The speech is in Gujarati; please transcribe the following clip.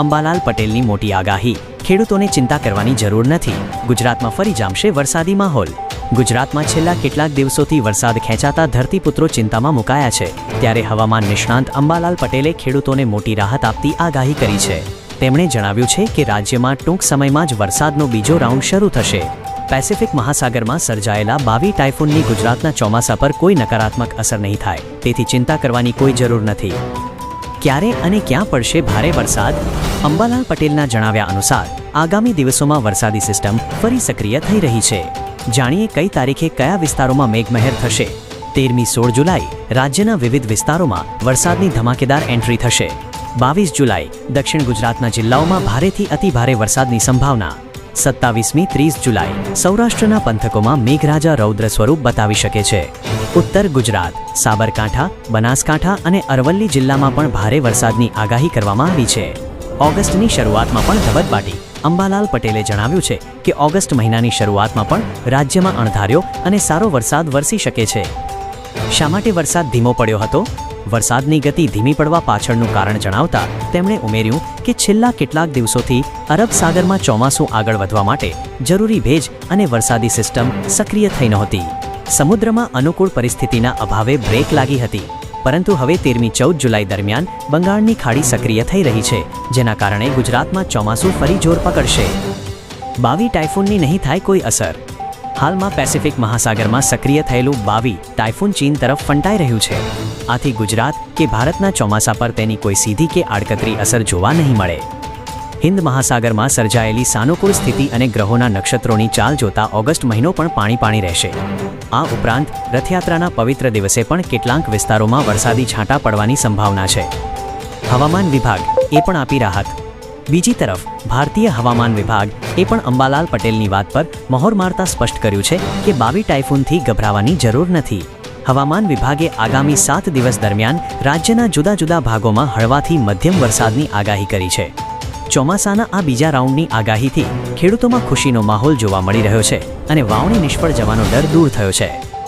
અંબાલાલ પટેલની મોટી આગાહી, ખેડૂતોને ચિંતા કરવાની જરૂર નથી, ગુજરાતમાં ફરી જામશે વરસાદી માહોલ। ગુજરાતમાં છેલ્લા કેટલાક દિવસોથી વરસાદ ખેંચાતા ધરતીપુત્રો ચિંતામાં મુકાયા છે, ત્યારે હવામાન નિષ્ણાંત અંબાલાલ પટેલે ખેડૂતોને મોટી રાહત આપતી આગાહી કરી છે। તેમણે જણાવ્યું છે કે રાજ્યમાં ટૂંક સમયમાં જ વરસાદનો બીજો રાઉન્ડ શરૂ થશે। પેસિફિક મહાસાગરમાં સર્જાયેલા બાવી ટાઇફૂનની ગુજરાતના ચોમાસા પર કોઈ નકારાત્મક અસર નહીં થાય, તેથી ચિંતા કરવાની કોઈ જરૂર નથી। ક્યારે અને ક્યાં પડશે ભારે વરસાદ? અંબાલાલ પટેલના જણાવ્યા અનુસાર આગામી દિવસોમાં વરસાદી સિસ્ટમ ફરી સક્રિય થઈ રહી છે। જાણીએ કઈ તારીખે કયા વિસ્તારોમાં મેઘમહેર થશે। 13-16 જુલાઈ રાજ્યના વિવિધ વિસ્તારોમાં વરસાદની ધમાકેદાર એન્ટ્રી થશે। 22 જુલાઈ દક્ષિણ ગુજરાતના જિલ્લાઓમાં ભારેથી અતિભારે વરસાદની સંભાવના। 27-30 જુલાઈ સૌરાષ્ટ્રના પંથકોમાં મેઘરાજા રૌદ્ર સ્વરૂપ બતાવી શકે છે। ઉત્તર ગુજરાત, સાબરકાંઠા, બનાસકાંઠા અને અરવલ્લી જિલ્લામાં પણ ભારે વરસાદની આગાહી કરવામાં આવી છે। ઓગસ્ટની શરૂઆતમાં પણ ધબકબાટી। અંબાલાલ પટેલે જણાવ્યું છે કે ઓગસ્ટ મહિનાની શરૂઆતમાં પણ રાજ્યમાં અણધાર્યો અને સારો વરસાદ વરસી શકે છે। શા માટે વરસાદ ધીમો પડ્યો હતો? વરસાદની ગતિ ધીમી પડવા પાછળનું કારણ જણાવતા તેમણે ઉમેર્યું કે છેલ્લા કેટલાક દિવસોથી અરબ સાગરમાં ચોમાસું આગળ વધવા માટે જરૂરી ભેજ અને વરસાદી સિસ્ટમ સક્રિય થઈ નહોતી। સમુદ્રમાં અનુકૂળ પરિસ્થિતિના અભાવે બ્રેક લાગી હતી, પરંતુ હવે 13-14 જુલાઈ દરમિયાન બંગાળની ખાડી સક્રિય થઈ રહી છે, જેના કારણે ગુજરાતમાં ચોમાસું ફરી જોર પકડશે। બાવી ટાઇફૂનની નહીં થાય કોઈ અસર। હાલમાં પેસિફિક મહાસાગરમાં સક્રિય થયેલું બાવી ટાઇફૂન ચીન તરફ ફંટાઈ રહ્યું છે। આથી ગુજરાત કે ભારતના ચોમાસા પર તેની કોઈ સીધી કે આડકતરી અસર જોવા નહીં મળે। હિન્દ મહાસાગરમાં સર્જાયેલી સાનુકૂળ સ્થિતિ અને ગ્રહોના નક્ષત્રોની ચાલ જોતા ઓગસ્ટ મહિનો પણ પાણી રહેશે। આ ઉપરાંત રથયાત્રાના પવિત્ર દિવસે પણ કેટલાક વિસ્તારોમાં વરસાદી છાંટા પડવાની સંભાવના છે। હવામાન વિભાગ એ પણ આપી રાહત। બીજી તરફ ભારતીય હવામાન વિભાગ એ પણ અંબાલાલ પટેલની વાત પર મહોર મારતા સ્પષ્ટ કર્યું છે કે બાવી ટાઇફૂનથી ગભરાવાની જરૂર નથી। હવામાન વિભાગે આગામી 7 દિવસ દરમિયાન રાજ્યના જુદા જુદા ભાગોમાં હળવાથી મધ્યમ વરસાદની આગાહી કરી છે। ચોમાસાના આ બીજા રાઉન્ડની આગાહીથી ખેડૂતોમાં ખુશીનો માહોલ જોવા મળી રહ્યો છે અને વાવણી નિષ્ફળ જવાનો ડર દૂર થયો છે।